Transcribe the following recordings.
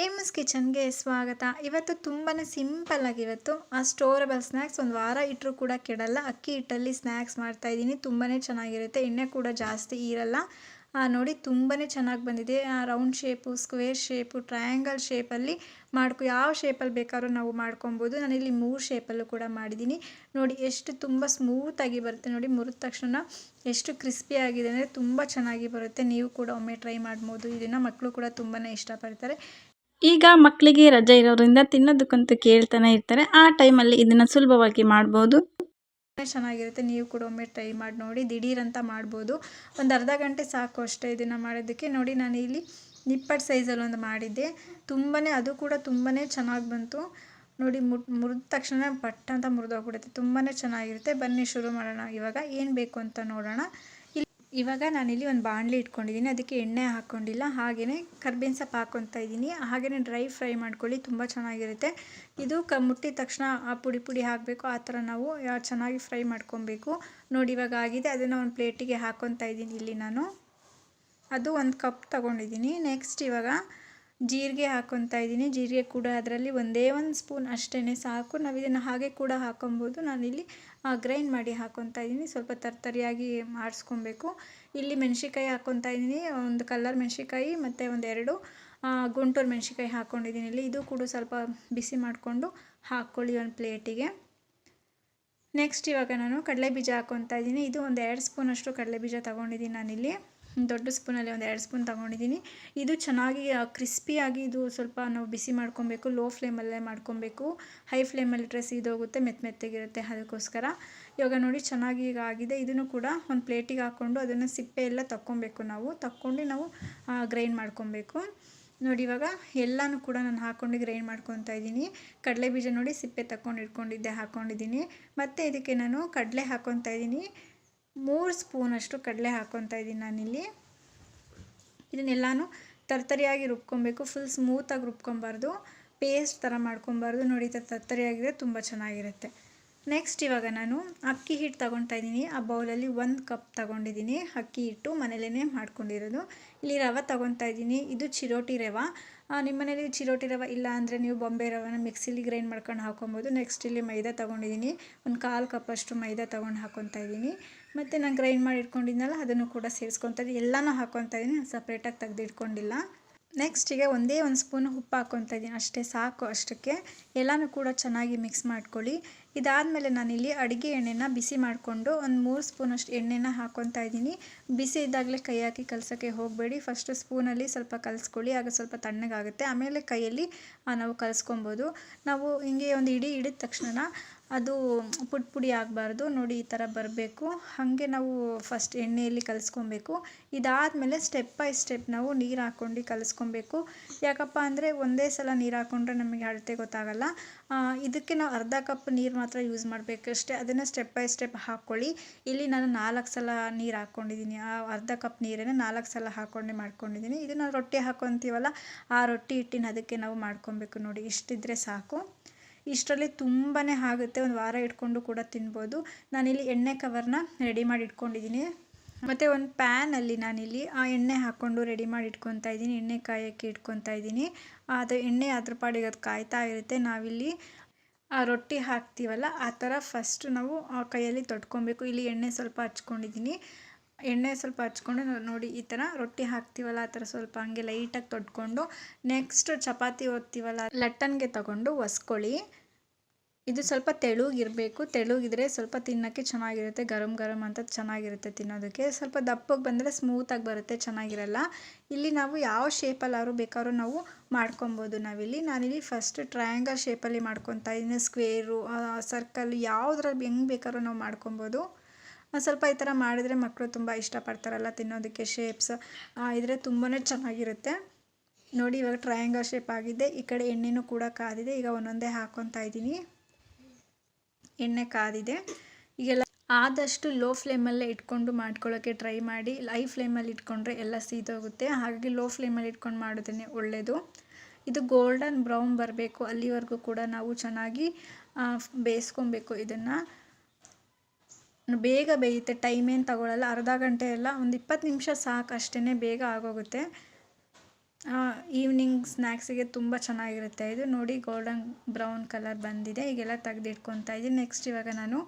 ಏಮಸ್ ಕಿಚನ್ಗೆ ಸ್ವಾಗತ. ಇವತ್ತು ತುಂಬಾ ಸಿಂಪಲ್ಲಾಗಿ ಸ್ಟೋರಬಲ್ ಸ್ನ್ಯಾಕ್ಸ್ ಒಂದು ವಾರ ಇಟ್ಟರೂ ಕೂಡ ಕೆಡಲ್ಲ. ಅಕ್ಕಿ ಹಿಟ್ಟಲ್ಲಿ ಸ್ನ್ಯಾಕ್ಸ್ ಮಾಡ್ತಾಯಿದ್ದೀನಿ. ತುಂಬಾ ಚೆನ್ನಾಗಿರುತ್ತೆ. ಎಣ್ಣೆ ಕೂಡ ಜಾಸ್ತಿ ಇರಲ್ಲ. ನೋಡಿ ತುಂಬಾ ಚೆನ್ನಾಗಿ ಬಂದಿದೆ. Round shape, square shape, triangle ಶೇಪಲ್ಲಿ ಯಾವ ಶೇಪಲ್ಲಿ ಬೇಕಾದ್ರೂ ನಾವು ಮಾಡ್ಕೊಬೋದು. ನಾನಿಲ್ಲಿ 3 ಶೇಪಲ್ಲೂ ಕೂಡ ಮಾಡಿದ್ದೀನಿ. ನೋಡಿ ಎಷ್ಟು ತುಂಬ ಸ್ಮೂತಾಗಿ ಬರುತ್ತೆ. ನೋಡಿ ಮುರಿದ ತಕ್ಷಣ ಎಷ್ಟು ಕ್ರಿಸ್ಪಿ ಆಗಿದೆ ಅಂದರೆ ತುಂಬ ಚೆನ್ನಾಗಿ ಬರುತ್ತೆ. ನೀವು ಕೂಡ ಒಮ್ಮೆ ಟ್ರೈ ಮಾಡ್ಬೋದು. ಇದನ್ನು ಮಕ್ಕಳು ಕೂಡ ತುಂಬಾ ಇಷ್ಟಪಡ್ತಾರೆ. ಈಗ ಮಕ್ಕಳಿಗೆ ರಜೆ ಇರೋದ್ರಿಂದ ತಿನ್ನೋದಕ್ಕಂತೂ ಕೇಳ್ತಾನೆ ಇರ್ತಾರೆ. ಆ ಟೈಮಲ್ಲಿ ಇದನ್ನು ಸುಲಭವಾಗಿ ಮಾಡ್ಬೋದು. ಚೆನ್ನಾಗಿರುತ್ತೆ. ನೀವು ಕೂಡ ಒಮ್ಮೆ ಟ್ರೈ ಮಾಡಿ ನೋಡಿ. ದಿಢೀರಂತ ಮಾಡ್ಬೋದು. ಒಂದು ಅರ್ಧ ಗಂಟೆ ಸಾಕು ಅಷ್ಟೇ ಇದನ್ನು ಮಾಡೋದಕ್ಕೆ. ನೋಡಿ ನಾನು ಇಲ್ಲಿ ನಿಪ್ಪಟ್ಟು ಸೈಜಲ್ಲಿ ಒಂದು ಮಾಡಿದ್ದೆ. ಅದು ಕೂಡ ತುಂಬಾ ಚೆನ್ನಾಗಿ ಬಂತು. ನೋಡಿ ಮುರಿದ ತಕ್ಷಣ ಪಟ್ ಅಂತ ಮುರಿದೋಗ್ಬಿಡುತ್ತೆ. ತುಂಬಾ ಚೆನ್ನಾಗಿರುತ್ತೆ. ಬನ್ನಿ ಶುರು ಮಾಡೋಣ. ಇವಾಗ ಏನು ಬೇಕು ಅಂತ ನೋಡೋಣ. ಇವಾಗ ನಾನಿಲ್ಲಿ ಒಂದು ಬಾಣಲಿ ಇಟ್ಕೊಂಡಿದ್ದೀನಿ. ಅದಕ್ಕೆ ಎಣ್ಣೆ ಹಾಕ್ಕೊಂಡಿಲ್ಲ. ಹಾಗೆಯೇ ಕರ್ಬೇವಿನ ಸೊಪ್ಪು ಹಾಕ್ಕೊತಾ ಇದ್ದೀನಿ. ಹಾಗೆಯೇ ಡ್ರೈ ಫ್ರೈ ಮಾಡ್ಕೊಳ್ಳಿ, ತುಂಬ ಚೆನ್ನಾಗಿರುತ್ತೆ. ಇದು ಮುಟ್ಟಿದ ತಕ್ಷಣ ಆ ಪುಡಿ ಹಾಕಬೇಕು. ಆ ಥರ ನಾವು ಚೆನ್ನಾಗಿ ಫ್ರೈ ಮಾಡ್ಕೊಬೇಕು. ನೋಡಿ ಇವಾಗ ಆಗಿದೆ. ಅದನ್ನು ಒಂದು ಪ್ಲೇಟಿಗೆ ಹಾಕ್ಕೊತಾ ಇದ್ದೀನಿ. ಇಲ್ಲಿ ನಾನು ಅದು 1 ಕಪ್ ತೊಗೊಂಡಿದ್ದೀನಿ. ನೆಕ್ಸ್ಟ್ ಇವಾಗ ಜೀರಿಗೆ ಹಾಕ್ಕೊತಾ ಇದ್ದೀನಿ. ಜೀರಿಗೆ ಕೂಡ ಅದರಲ್ಲಿ ಒಂದೇ 1 ಸ್ಪೂನ್ ಅಷ್ಟೇ ಸಾಕು. ನಾವು ಇದನ್ನು ಹಾಗೆ ಕೂಡ ಹಾಕ್ಕೊಬೋದು. ನಾನಿಲ್ಲಿ ಗ್ರೈಂಡ್ ಮಾಡಿ ಹಾಕ್ಕೊತಾ ಇದ್ದೀನಿ. ಸ್ವಲ್ಪ ತರ್ತರಿಯಾಗಿ ಮಾಡಿಸ್ಕೊಬೇಕು. ಇಲ್ಲಿ ಮೆಣಸಿನ್ಕಾಯಿ ಹಾಕ್ಕೊತಾ ಇದ್ದೀನಿ. ಒಂದು ಕಲ್ಲರ್ ಮೆಣಸಿನ್ಕಾಯಿ ಮತ್ತು 2 ಗುಂಟೂರು ಮೆಣಸಿನ್ಕಾಯಿ ಹಾಕ್ಕೊಂಡಿದ್ದೀನಿ. ಇದು ಕೂಡ ಸ್ವಲ್ಪ ಬಿಸಿ ಮಾಡಿಕೊಂಡು ಹಾಕ್ಕೊಳ್ಳಿ ಒಂದು ಪ್ಲೇಟಿಗೆ. ನೆಕ್ಸ್ಟ್ ಇವಾಗ ನಾನು ಕಡಲೆಬೀಜ ಹಾಕ್ಕೊತಾ ಇದ್ದೀನಿ. ಇದು ಒಂದು 2 ಸ್ಪೂನಷ್ಟು ಕಡಲೆಬೀಜ ತೊಗೊಂಡಿದ್ದೀನಿ. ನಾನಿಲ್ಲಿ ದೊಡ್ಡ ಸ್ಪೂನಲ್ಲಿ ಒಂದು 2 ಸ್ಪೂನ್ ತೊಗೊಂಡಿದ್ದೀನಿ. ಇದು ಚೆನ್ನಾಗಿ ಕ್ರಿಸ್ಪಿಯಾಗಿ ಇದು ಸ್ವಲ್ಪ ನಾವು ಬಿಸಿ ಮಾಡ್ಕೊಬೇಕು. ಲೋ ಫ್ಲೇಮಲ್ಲೇ ಮಾಡ್ಕೊಬೇಕು. ಹೈ ಫ್ಲೇಮಲ್ಲಿಟ್ಟರೆ ಸೀದೋಗುತ್ತೆ, ಮೆತ್ತಗಿರುತ್ತೆ. ಅದಕ್ಕೋಸ್ಕರ ಇವಾಗ ನೋಡಿ ಚೆನ್ನಾಗಿ ಈಗ ಆಗಿದೆ. ಇದನ್ನು ಕೂಡ ಒಂದು ಪ್ಲೇಟಿಗೆ ಹಾಕ್ಕೊಂಡು ಅದನ್ನು ಸಿಪ್ಪೆ ಎಲ್ಲ ತಕ್ಕೊಂಡು ನಾವು ಗ್ರೈಂಡ್ ಮಾಡ್ಕೊಬೇಕು. ನೋಡಿ ಇವಾಗ ಎಲ್ಲನೂ ಕೂಡ ನಾನು ಹಾಕ್ಕೊಂಡು ಗ್ರೈಂಡ್ ಮಾಡ್ಕೊತಾ ಇದ್ದೀನಿ. ಕಡಲೆಬೀಜ ನೋಡಿ ಸಿಪ್ಪೆ ತಕ್ಕೊಂಡು ಹಾಕ್ಕೊಂಡಿದ್ದೀನಿ. ಮತ್ತು ಇದಕ್ಕೆ ನಾನು ಕಡಲೆ ಹಾಕ್ಕೊತಾ ಇದ್ದೀನಿ. 3 ಸ್ಪೂನಷ್ಟು ಕಡಲೆ ಹಾಕ್ಕೊತಾ ಇದ್ದೀನಿ ನಾನಿಲ್ಲಿ. ಇದನ್ನೆಲ್ಲನೂ ತರ್ತರಿಯಾಗಿ ರುಬ್ಕೊಬೇಕು. ಫುಲ್ ಸ್ಮೂತಾಗಿ ರುಬ್ಕೊಬಾರ್ದು, ಪೇಸ್ಟ್ ಥರ ಮಾಡ್ಕೊಬಾರ್ದು. ನೋಡಿ ತರ್ತರಿಯಾಗಿದೆ, ತುಂಬ ಚೆನ್ನಾಗಿರುತ್ತೆ. ನೆಕ್ಸ್ಟ್ ಇವಾಗ ನಾನು ಅಕ್ಕಿ ಹಿಟ್ಟು ತೊಗೊತಾ ಇದ್ದೀನಿ. ಆ ಬೌಲಲ್ಲಿ 1 ಕಪ್ ತೊಗೊಂಡಿದ್ದೀನಿ. ಅಕ್ಕಿ ಹಿಟ್ಟು ಮನೇಲೇ ಮಾಡ್ಕೊಂಡಿರೋದು. ಇಲ್ಲಿ ರವೆ ತೊಗೊತಾ ಇದ್ದೀನಿ. ಇದು ಚಿರೋಟಿ ರವೆ. ನಿಮ್ಮ ಮನೇಲಿ ಚಿರೋಟಿ ರವೆ ಇಲ್ಲ ಅಂದರೆ ನೀವು ಬಾಂಬೆ ರವೆನ ಮಿಕ್ಸಿಲಿ ಗ್ರೈಂಡ್ ಮಾಡ್ಕೊಂಡು ಹಾಕ್ಕೊಬೋದು. ನೆಕ್ಸ್ಟ್ ಇಲ್ಲಿ ಮೈದಾ ತೊಗೊಂಡಿದ್ದೀನಿ. ಒಂದು 1/4 ಕಪ್ಪಷ್ಟು ಮೈದಾ ತೊಗೊಂಡು ಹಾಕ್ಕೊತಾ ಇದ್ದೀನಿ. ಮತ್ತು ನಾನು ಗ್ರೈಂಡ್ ಮಾಡಿ ಇಟ್ಕೊಂಡಿದ್ನಲ್ಲ ಅದನ್ನು ಕೂಡ ಸೇರಿಸ್ಕೊತಾ ಇದ್ದೀನಿ. ಎಲ್ಲನೂ ಹಾಕ್ಕೊತಾ ಇದ್ದೀನಿ, ಸಪ್ರೇಟಾಗಿ ತೆಗೆದಿಟ್ಕೊಂಡಿಲ್ಲ. ನೆಕ್ಸ್ಟಿಗೆ ಒಂದೇ 1 ಸ್ಪೂನ್ ಉಪ್ಪು ಹಾಕ್ಕೊತಾ ಇದ್ದೀನಿ. ಅಷ್ಟೇ ಸಾಕು. ಅಷ್ಟಕ್ಕೆ ಎಲ್ಲನೂ ಕೂಡ ಚೆನ್ನಾಗಿ ಮಿಕ್ಸ್ ಮಾಡ್ಕೊಳ್ಳಿ. ಇದಾದಮೇಲೆ ನಾನಿಲ್ಲಿ ಅಡುಗೆ ಎಣ್ಣೆನ ಬಿಸಿ ಮಾಡಿಕೊಂಡು ಒಂದು 3 ಸ್ಪೂನಷ್ಟು ಎಣ್ಣೆನ ಹಾಕ್ಕೊತಾ ಇದ್ದೀನಿ. ಬಿಸಿ ಇದ್ದಾಗಲೇ ಕೈ ಹಾಕಿ ಕಲಸೋಕ್ಕೆ ಹೋಗಬೇಡಿ. ಫಸ್ಟು ಸ್ಪೂನಲ್ಲಿ ಸ್ವಲ್ಪ ಕಲಿಸ್ಕೊಳ್ಳಿ, ಆಗ ಸ್ವಲ್ಪ ತಣ್ಣಗಾಗುತ್ತೆ. ಆಮೇಲೆ ಕೈಯಲ್ಲಿ ನಾವು ಕಲಿಸ್ಕೊಬೋದು. ನಾವು ಹಿಂಗೆ ಒಂದು ಹಿಡಿದ ತಕ್ಷಣ ಅದು ಪುಡಿ ಆಗಬಾರ್ದು. ನೋಡಿ ಈ ಥರ ಬರಬೇಕು. ಹಾಗೆ ನಾವು ಫಸ್ಟ್ ಎಣ್ಣೆಯಲ್ಲಿ ಕಲಿಸ್ಕೊಬೇಕು. ಇದಾದಮೇಲೆ ಸ್ಟೆಪ್ ಬೈ ಸ್ಟೆಪ್ ನಾವು ನೀರು ಹಾಕ್ಕೊಂಡು ಕಲಿಸ್ಕೊಬೇಕು. ಯಾಕಪ್ಪ ಅಂದರೆ ಒಂದೇ ಸಲ ನೀರು ಹಾಕ್ಕೊಂಡ್ರೆ ನಮಗೆ ಅಳತೆ ಗೊತ್ತಾಗಲ್ಲ. ಇದಕ್ಕೆ ನಾವು ಅರ್ಧ ಕಪ್ ನೀರು ಮಾತ್ರ ಯೂಸ್ ಮಾಡಬೇಕಷ್ಟೇ. ಅದನ್ನು ಸ್ಟೆಪ್ ಬೈ ಸ್ಟೆಪ್ ಹಾಕ್ಕೊಳ್ಳಿ. ಇಲ್ಲಿ ನಾನು 4 ಸಲ ನೀರು ಹಾಕ್ಕೊಂಡಿದ್ದೀನಿ. ಆ ಅರ್ಧ ಕಪ್ ನೀರನ್ನು 4 ಸಲ ಹಾಕ್ಕೊಂಡೆ ಮಾಡ್ಕೊಂಡಿದ್ದೀನಿ. ಇದು ನಾವು ರೊಟ್ಟಿ ಹಾಕ್ಕೊತೀವಲ್ಲ, ಆ ರೊಟ್ಟಿ ಹಿಟ್ಟಿನ ಅದಕ್ಕೆ ನಾವು ಮಾಡ್ಕೊಬೇಕು. ನೋಡಿ ಇಷ್ಟಿದ್ರೆ ಸಾಕು. ಇಷ್ಟರಲ್ಲಿ ತುಂಬಾ ಆಗುತ್ತೆ. ಒಂದು ವಾರ ಇಟ್ಕೊಂಡು ಕೂಡ ತಿನ್ಬೋದು. ನಾನಿಲ್ಲಿ ಎಣ್ಣೆ ಕವರ್ನ ರೆಡಿ ಮಾಡಿ ಇಟ್ಕೊಂಡಿದ್ದೀನಿ. ಮತ್ತು ಒಂದು ಪ್ಯಾನಲ್ಲಿ ನಾನಿಲ್ಲಿ ಎಣ್ಣೆ ಹಾಕ್ಕೊಂಡು ರೆಡಿ ಮಾಡಿ ಇಟ್ಕೊತಾ ಇದ್ದೀನಿ. ಎಣ್ಣೆ ಕಾಯೋಕ್ಕೆ ಇಟ್ಕೊತಾ ಇದ್ದೀನಿ. ಅದು ಎಣ್ಣೆ ಅದ್ರ ಪಾಡಿಗೆ ಅದು ಕಾಯ್ತಾ ಇರುತ್ತೆ. ನಾವಿಲ್ಲಿ ರೊಟ್ಟಿ ಹಾಕ್ತೀವಲ್ಲ ಆ ಥರ ಫಸ್ಟ್ ನಾವು ಕೈಯಲ್ಲಿ ತೊಟ್ಕೊಬೇಕು. ಇಲ್ಲಿ ಎಣ್ಣೆ ಸ್ವಲ್ಪ ಹಚ್ಕೊಂಡಿದ್ದೀನಿ. ಎಣ್ಣೆ ಸ್ವಲ್ಪ ಹಚ್ಕೊಂಡು ನೋಡಿ ಈ ಥರ ರೊಟ್ಟಿ ಹಾಕ್ತೀವಲ್ಲ ಆ ಥರ ಸ್ವಲ್ಪ ಹಂಗೆ ಲೈಟಾಗಿ ತೊಟ್ಕೊಂಡು ನೆಕ್ಸ್ಟ್ ಚಪಾತಿ ಒತ್ತೀವಲ್ಲ ಲಟ್ಟಣಿಗೆ ತಗೊಂಡು ಒಸ್ಕೊಳ್ಳಿ. ಇದು ಸ್ವಲ್ಪ ತೆಳುಗಿರಬೇಕು. ತೆಳುಗಿದ್ರೆ ಸ್ವಲ್ಪ ತಿನ್ನೋಕ್ಕೆ ಚೆನ್ನಾಗಿರುತ್ತೆ. ಗರಂ ಅಂತ ಚೆನ್ನಾಗಿರುತ್ತೆ ತಿನ್ನೋದಕ್ಕೆ. ಸ್ವಲ್ಪ ದಪ್ಪಗೆ ಬಂದರೆ ಸ್ಮೂತಾಗಿ ಬರುತ್ತೆ, ಚೆನ್ನಾಗಿರಲ್ಲ. ಇಲ್ಲಿ ನಾವು ಯಾವ ಶೇಪಲ್ಲಾದ್ರೂ ಬೇಕಾದ್ರೂ ನಾವು ಮಾಡ್ಕೊಬೋದು. ನಾನಿಲ್ಲಿ ಫಸ್ಟ್ ಟ್ರಯಾಂಗಲ್ ಶೇಪಲ್ಲಿ ಮಾಡ್ಕೊತಾ ಇದ್ದೀನಿ. ಸ್ಕ್ವೇರು, ಸರ್ಕಲ್ ಯಾವುದ್ರಲ್ಲಿ ಹೆಂಗೆ ಬೇಕಾದ್ರೂ ನಾವು ಮಾಡ್ಕೊಬೋದು. ಸ್ವಲ್ಪ ಈ ಥರ ಮಾಡಿದರೆ ಮಕ್ಕಳು ತುಂಬ ಇಷ್ಟಪಡ್ತಾರಲ್ಲ ತಿನ್ನೋದಕ್ಕೆ. ಶೇಪ್ಸ್ ಇದ್ರೆ ತುಂಬಾ ಚೆನ್ನಾಗಿರುತ್ತೆ. ನೋಡಿ ಇವಾಗ ಟ್ರಯಾಂಗಲ್ ಶೇಪ್ ಆಗಿದೆ. ಈ ಕಡೆ ಎಣ್ಣೆನೂ ಕೂಡ ಕಾದಿದೆ. ಈಗ ಒಂದೊಂದೇ ಹಾಕ್ಕೊತಾ ಇದ್ದೀನಿ. ಎಣ್ಣೆ ಕಾದಿದೆ. ಈಗೆಲ್ಲ ಆದಷ್ಟು ಲೋ ಫ್ಲೇಮಲ್ಲೇ ಇಟ್ಕೊಂಡು ಮಾಡ್ಕೊಳ್ಳೋಕ್ಕೆ ಟ್ರೈ ಮಾಡಿ. ಹೈ ಫ್ಲೇಮಲ್ಲಿ ಇಟ್ಕೊಂಡ್ರೆ ಎಲ್ಲ ಸೀದೋಗುತ್ತೆ. ಹಾಗಾಗಿ ಲೋ ಫ್ಲೇಮಲ್ಲಿ ಇಟ್ಕೊಂಡು ಮಾಡೋದೇ ಒಳ್ಳೆಯದು. ಇದು ಗೋಲ್ಡನ್ ಬ್ರೌನ್ ಬರಬೇಕು. ಅಲ್ಲಿವರೆಗೂ ಕೂಡ ನಾವು ಚೆನ್ನಾಗಿ ಬೇಯಿಸ್ಕೊಬೇಕು. ಇದನ್ನು ಬೇಗ ಬೇಯುತ್ತೆ, ಟೈಮ್ ಏನು ತಗೊಳ್ಳಲ್ಲ. ಅರ್ಧ ಗಂಟೆ ಎಲ್ಲ ಒಂದು 20 ನಿಮಿಷ ಸಾಕು, ಅಷ್ಟೇ ಬೇಗ ಆಗೋಗುತ್ತೆ. ಈವ್ನಿಂಗ್ ಸ್ನ್ಯಾಕ್ಸಿಗೆ ತುಂಬ ಚೆನ್ನಾಗಿರುತ್ತೆ ಇದು. ನೋಡಿ ಗೋಲ್ಡನ್ ಬ್ರೌನ್ ಕಲರ್ ಬಂದಿದೆ. ಈಗೆಲ್ಲ ತೆಗೆದಿಟ್ಕೊತಾ ಇದ್ದೀನಿ. ನೆಕ್ಸ್ಟ್ ಇವಾಗ ನಾನು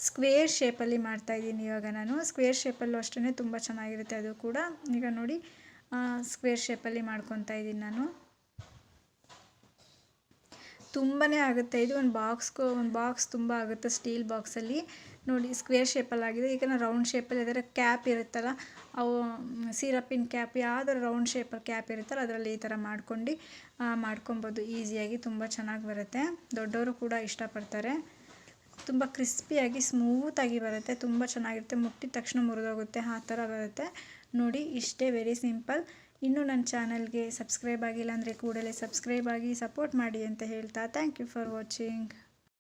ಸ್ಕ್ವೇರ್ ಶೇಪಲ್ಲಿ ಮಾಡ್ತಾಯಿದ್ದೀನಿ. ಇವಾಗ ನಾನು ಸ್ಕ್ವೇರ್ ಶೇಪಲ್ಲೂ ಅಷ್ಟೇ ತುಂಬ ಚೆನ್ನಾಗಿರುತ್ತೆ ಅದು ಕೂಡ. ಈಗ ನೋಡಿ ಸ್ಕ್ವೇರ್ ಶೇಪಲ್ಲಿ ಮಾಡ್ಕೊತಾ ಇದ್ದೀನಿ ನಾನು. ತುಂಬಾ ಆಗುತ್ತೆ ಇದು. ಒಂದು ಬಾಕ್ಸ್ ತುಂಬ ಆಗುತ್ತೆ ಸ್ಟೀಲ್ ಬಾಕ್ಸಲ್ಲಿ. ನೋಡಿ ಸ್ಕ್ವೇರ್ ಶೇಪಲ್ಲಾಗಿದೆ. ಈಗ ನಾನು ರೌಂಡ್ ಶೇಪಲ್ಲಿ ಅದರ ಕ್ಯಾಪ್ ಇರುತ್ತಲ್ಲ, ಅವು ಸಿರಪಿನ ಕ್ಯಾಪ್, ಯಾವ್ದಾರು ರೌಂಡ್ ಶೇಪಲ್ಲಿ ಕ್ಯಾಪ್ ಇರುತ್ತಲ್ಲ ಅದರಲ್ಲಿ ಈ ಥರ ಮಾಡ್ಕೊಬೋದು ಈಸಿಯಾಗಿ. ತುಂಬ ಚೆನ್ನಾಗಿ ಬರುತ್ತೆ. ದೊಡ್ಡವರು ಕೂಡ ಇಷ್ಟಪಡ್ತಾರೆ. ತುಂಬ ಕ್ರಿಸ್ಪಿಯಾಗಿ ಸ್ಮೂತಾಗಿ ಬರುತ್ತೆ. ತುಂಬ ಚೆನ್ನಾಗಿರುತ್ತೆ. ಮುಟ್ಟಿದ ತಕ್ಷಣ ಮುರಿದೋಗುತ್ತೆ, ಆ ಥರ ಬರುತ್ತೆ. ನೋಡಿ ಇಷ್ಟೇ, ವೆರಿ ಸಿಂಪಲ್. ಇನ್ನೂ ನನ್ನ ಚಾನಲ್ಗೆ ಸಬ್ಸ್ಕ್ರೈಬ್ ಆಗಿಲ್ಲ ಅಂದರೆ ಕೂಡಲೇ ಸಬ್ಸ್ಕ್ರೈಬ್ ಆಗಿ ಸಪೋರ್ಟ್ ಮಾಡಿ ಅಂತ ಹೇಳ್ತಾ ಥ್ಯಾಂಕ್ ಯು ಫಾರ್ ವಾಚಿಂಗ್.